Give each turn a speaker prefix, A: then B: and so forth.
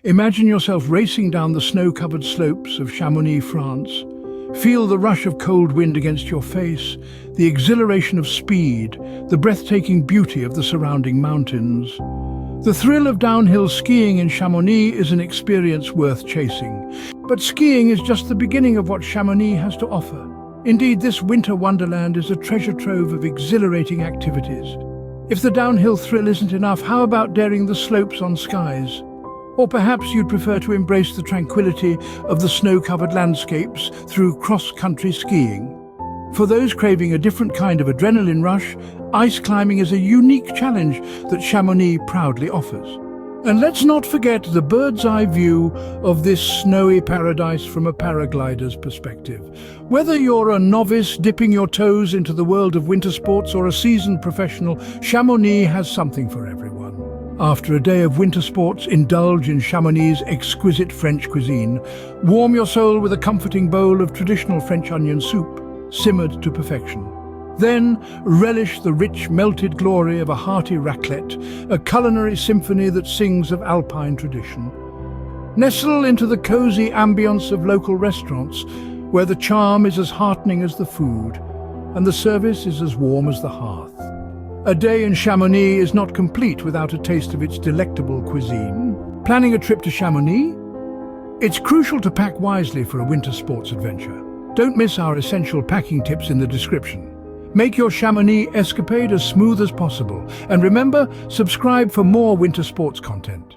A: Imagine yourself racing down the snow-covered slopes of Chamonix, France. Feel the rush of cold wind against your face, the exhilaration of speed, the breathtaking beauty of the surrounding mountains. The thrill of downhill skiing in Chamonix is an experience worth chasing. But skiing is just the beginning of what Chamonix has to offer. Indeed, this winter wonderland is a treasure trove of exhilarating activities. If the downhill thrill isn't enough, how about daring the slopes on skis? Or perhaps you'd prefer to embrace the tranquility of the snow-covered landscapes through cross-country skiing. For those craving a different kind of adrenaline rush, ice climbing is a unique challenge that Chamonix proudly offers. And let's not forget the bird's-eye view of this snowy paradise from a paraglider's perspective. Whether you're a novice dipping your toes into the world of winter sports or a seasoned professional, Chamonix has something for everyone. After a day of winter sports, indulge in Chamonix's exquisite French cuisine. Warm your soul with a comforting bowl of traditional French onion soup, simmered to perfection. Then relish the rich melted glory of a hearty raclette, a culinary symphony that sings of Alpine tradition. Nestle into the cozy ambience of local restaurants, where the charm is as heartening as the food, and the service is as warm as the hearth. A day in Chamonix is not complete without a taste of its delectable cuisine. Planning a trip to Chamonix? It's crucial to pack wisely for a winter sports adventure. Don't miss our essential packing tips in the description. Make your Chamonix escapade as smooth as possible. And remember, subscribe for more winter sports content.